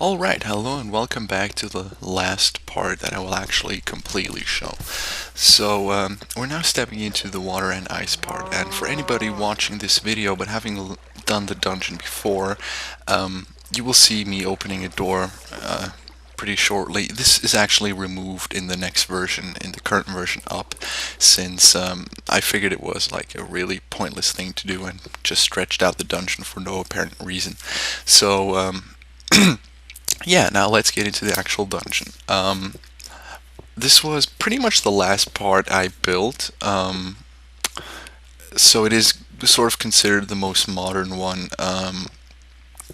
Alright, hello and welcome back to the last part that I will actually completely show. We're now stepping into the water and ice part, and for anybody watching this video but having done the dungeon before, you will see me opening a door pretty shortly. This is actually removed in the next version, in the current version up, since I figured it was like a really pointless thing to do and just stretched out the dungeon for no apparent reason. So, yeah, now let's get into the actual dungeon. This was pretty much the last part I built, so it is sort of considered the most modern one,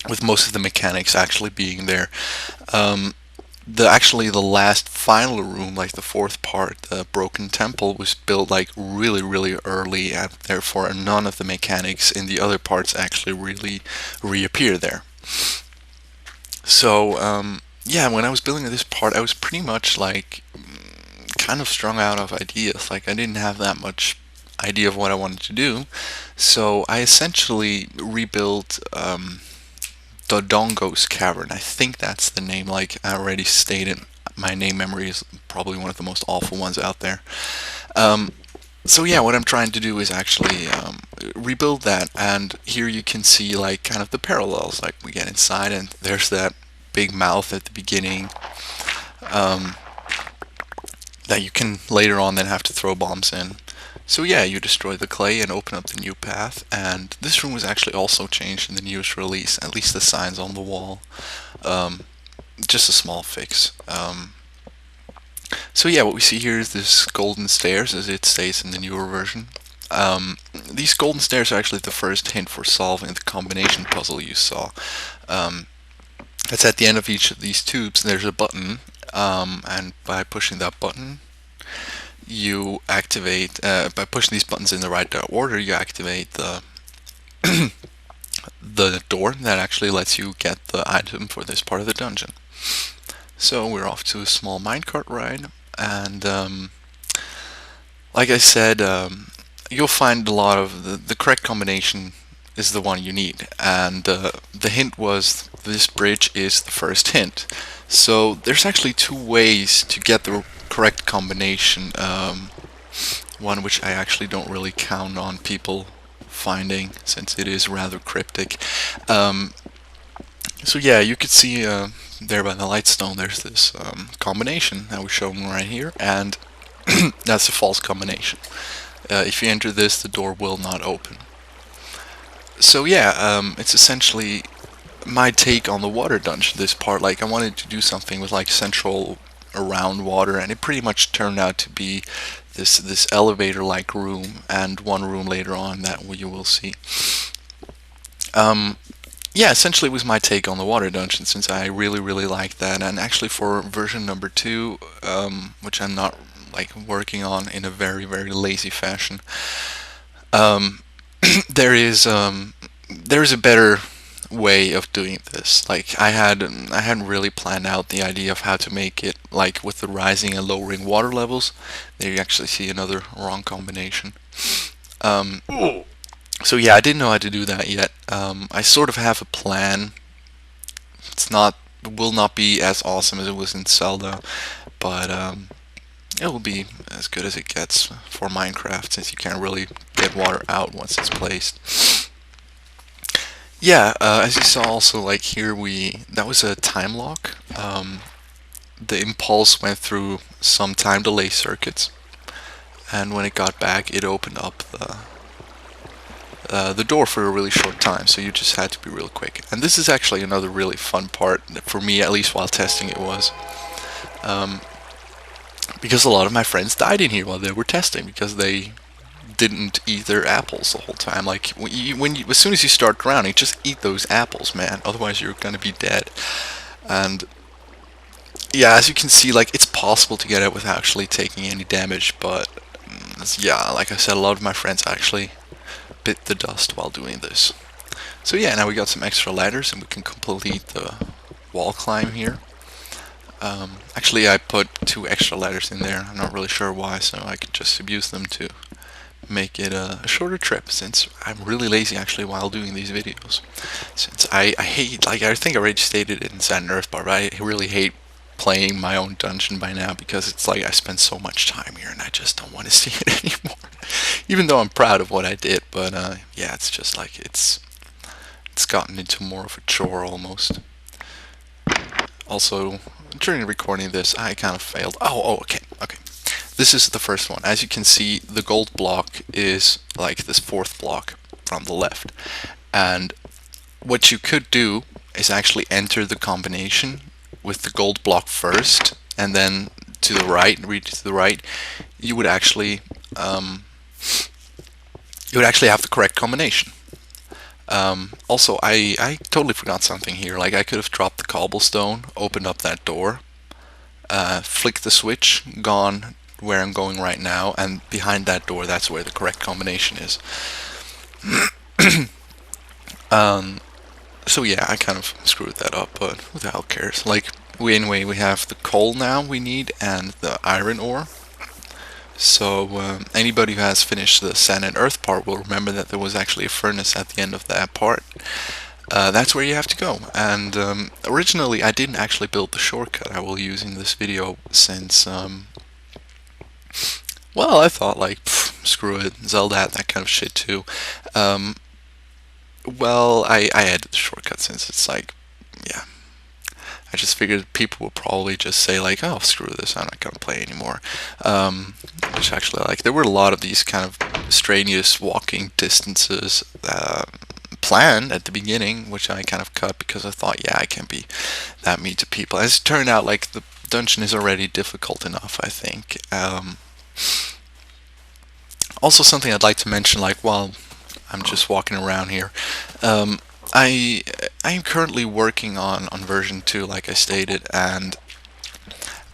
with most of the mechanics actually being there. The last final room, like the fourth part, the Broken Temple, was built like really early, and therefore none of the mechanics in the other parts actually really reappear there. Yeah, when I was building this part, I was pretty much like kind of strung out of ideas. Like, I didn't have that much idea of what I wanted to do. So I essentially rebuilt Dodongo's Cavern. I think that's the name. Like I already stated, my name memory is probably one of the most awful ones out there. So yeah, what I'm trying to do is actually rebuild that, and here you can see like kind of the parallels. Like, we get inside and there's that big mouth at the beginning, that you can later on then have to throw bombs in. So yeah, you destroy the clay and open up the new path, and this room was actually also changed in the newest release, at least the signs on the wall. Just a small fix. So yeah, what we see here is this golden stairs, as it states in the newer version. These golden stairs are actually the first hint for solving the combination puzzle you saw. It's at the end of each of these tubes, there's a button, and by pushing that button, you activate, by pushing these buttons in the right order, you activate the door that actually lets you get the item for this part of the dungeon. So we're off to a small minecart ride, and like I said, you'll find a lot of the correct combination is the one you need, and the hint was this bridge is the first hint. So there's actually two ways to get the correct combination, one which I actually don't really count on people finding, since it is rather cryptic. So yeah, you could see there by the lightstone there's this combination that was shown right here, and that's a false combination. If you enter this, the door will not open. So yeah, it's essentially my take on the water dungeon, this part. Like, I wanted to do something with like central around water, and it pretty much turned out to be this elevator like room, and one room later on that you will see. Yeah, essentially it was my take on the water dungeon, since I really liked that. And actually for version number 2, which I'm not like working on in a very lazy fashion, there is a better way of doing this. Like, I hadn't really planned out the idea of how to make it like with the rising and lowering water levels. There you actually see another wrong combination. So yeah, I didn't know how to do that yet. I sort of have a plan. It will not be as awesome as it was in Zelda, but it will be as good as it gets for Minecraft, since you can't really get water out once it's placed. Yeah, as you saw also, like here that was a time lock. The impulse went through some time delay circuits, and when it got back, it opened up the door for a really short time, so you just had to be real quick. And this is actually another really fun part, for me at least while testing it was, because a lot of my friends died in here while they were testing, because they didn't eat their apples the whole time. Like, as soon as you start drowning, just eat those apples, man, otherwise you're gonna be dead. And yeah, as you can see, like, it's possible to get it without actually taking any damage, but yeah, like I said, a lot of my friends actually bit the dust while doing this. So yeah, now we got some extra ladders and we can complete the wall climb here. Actually, I put 2 extra ladders in there. I'm not really sure why, so I could just abuse them to make it a shorter trip, since I'm really lazy actually while doing these videos. Since I hate, like I think I already stated it in Sand and Earth Bar, but I really hate playing my own dungeon by now, because it's like I spend so much time here and I just don't want to see it anymore. Even though I'm proud of what I did, but yeah, it's just like it's gotten into more of a chore almost. Also, during recording this, I kind of failed. Oh, okay. This is the first one. As you can see, the gold block is like this fourth block from the left. And what you could do is actually enter the combination with the gold block first, and then to the right, read to the right, you would actually have the correct combination. Also, I totally forgot something here. Like, I could have dropped the cobblestone, opened up that door, flicked the switch, gone where I'm going right now, and behind that door, that's where the correct combination is. So yeah, I kind of screwed that up, but who the hell cares? Like, anyway, we have the coal now we need, and the iron ore. So anybody who has finished the sand and earth part will remember that there was actually a furnace at the end of that part. That's where you have to go. And originally I didn't actually build the shortcut I will use in this video, since well, I thought, like, screw it, Zelda had that kind of shit too. Well, I added the shortcut, since it's like, yeah, I just figured people would probably just say like, oh, screw this, I'm not gonna play anymore. Which actually, like, there were a lot of these kind of strenuous walking distances planned at the beginning, which I kind of cut because I thought, yeah, I can't be that mean to people. As it turned out, like, the dungeon is already difficult enough, I think. Also, something I'd like to mention, like, while I'm just walking around here, I am currently working on version 2, like I stated, and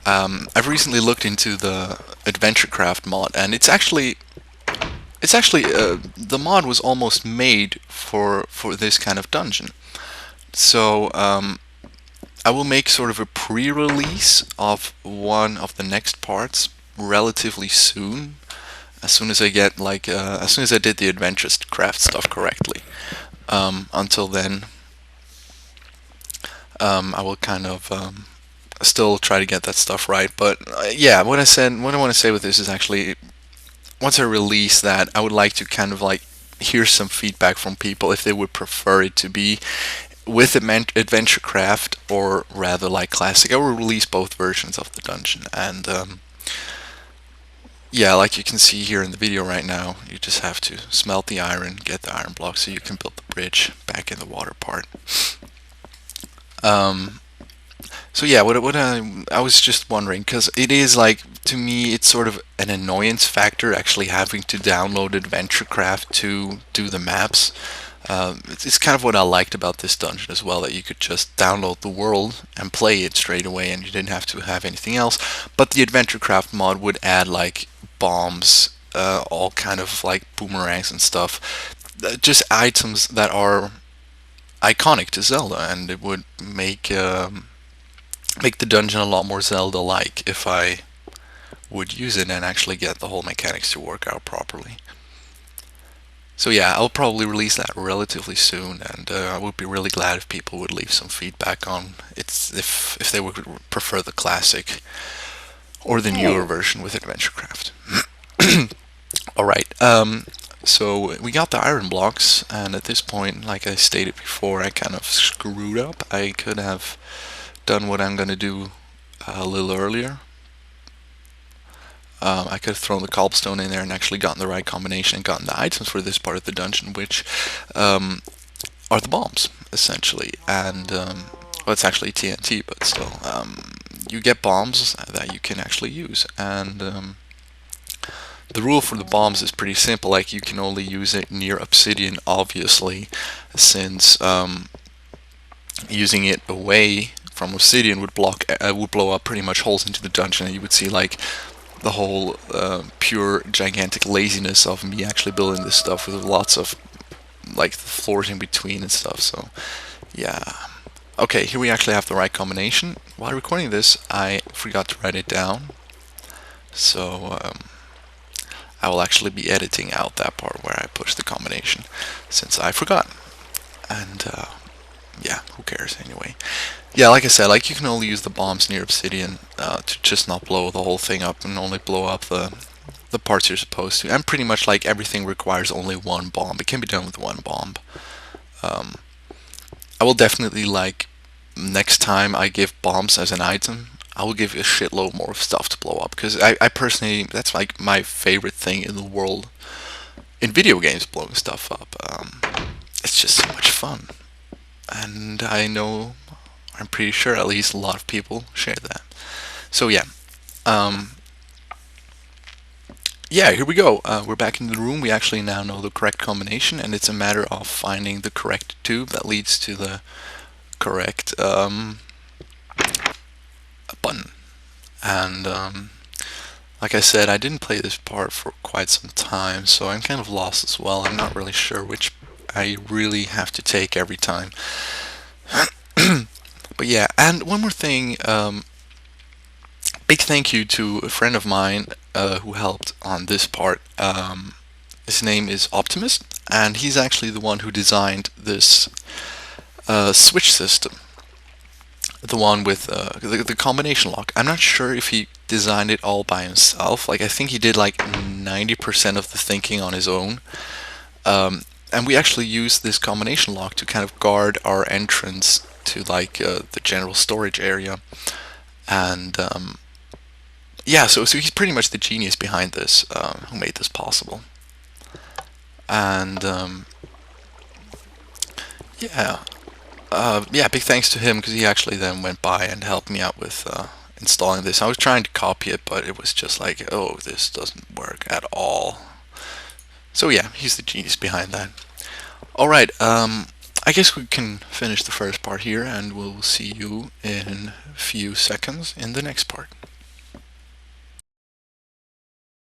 I've recently looked into the AdventureCraft mod, and it's actually the mod was almost made for this kind of dungeon. So I will make sort of a pre-release of one of the next parts relatively soon, as soon as I get, like, as soon as I did the AdventureCraft stuff correctly. Until then, I will kind of still try to get that stuff right. But yeah, what I want to say with this is, actually, once I release that, I would like to kind of like hear some feedback from people if they would prefer it to be with AdventureCraft, or rather like classic. I will release both versions of the dungeon, and yeah, like you can see here in the video right now, you just have to smelt the iron, get the iron block, so you can build the bridge back in the water part. So yeah, what I was just wondering, because it is, like, to me, it's sort of an annoyance factor actually having to download AdventureCraft to do the maps. It's kind of what I liked about this dungeon as well, that you could just download the world and play it straight away, and you didn't have to have anything else. But the AdventureCraft mod would add, like, bombs, all kind of like boomerangs and stuff, just items that are iconic to Zelda, and it would make make the dungeon a lot more Zelda-like if I would use it and actually get the whole mechanics to work out properly. So yeah, I'll probably release that relatively soon, and I would be really glad if people would leave some feedback on it's if they would prefer the classic or the newer version with AdventureCraft. Alright, so we got the iron blocks, and at this point, like I stated before, I kind of screwed up. I could have done what I'm gonna do a little earlier. I could have thrown the cobblestone in there and actually gotten the right combination and gotten the items for this part of the dungeon, which are the bombs, essentially. And, well, it's actually TNT, but still. You get bombs that you can actually use, and the rule for the bombs is pretty simple. Like, you can only use it near obsidian, obviously, since using it away from obsidian would blow up pretty much holes into the dungeon, and you would see, like, the whole pure gigantic laziness of me actually building this stuff with lots of, like, the floors in between and stuff. So yeah, okay, here we actually have the right combination. While recording this, I forgot to write it down, so I will actually be editing out that part where I push the combination, since I forgot. And yeah, who cares anyway. Yeah, like I said, like you can only use the bombs near obsidian to just not blow the whole thing up and only blow up the parts you're supposed to. And pretty much like everything requires only one bomb. It can be done with one bomb. Um, I will definitely like next time I give bombs as an item, I will give you a shitload more stuff to blow up because I personally that's like my favorite thing in the world in video games, blowing stuff up. It's just so much fun, and I know I'm pretty sure at least a lot of people share that. So yeah, um, yeah, here we go. We're back in the room. We actually now know the correct combination, and it's a matter of finding the correct tube that leads to the correct button. And like I said, I didn't play this part for quite some time, so I'm kind of lost as well. I'm not really sure which I really have to take every time. But yeah, and one more thing, big thank you to a friend of mine who helped on this part. His name is Optimus, and he's actually the one who designed this switch system. The one with the combination lock. I'm not sure if he designed it all by himself. Like I think he did like 90% of the thinking on his own. And we actually used this combination lock to kind of guard our entrance to like the general storage area. And yeah, so he's pretty much the genius behind this, who made this possible. And yeah, yeah, big thanks to him because he actually then went by and helped me out with installing this. I was trying to copy it, but it was just like, oh, this doesn't work at all. So yeah, he's the genius behind that. All right, I guess we can finish the first part here, and we'll see you in a few seconds in the next part.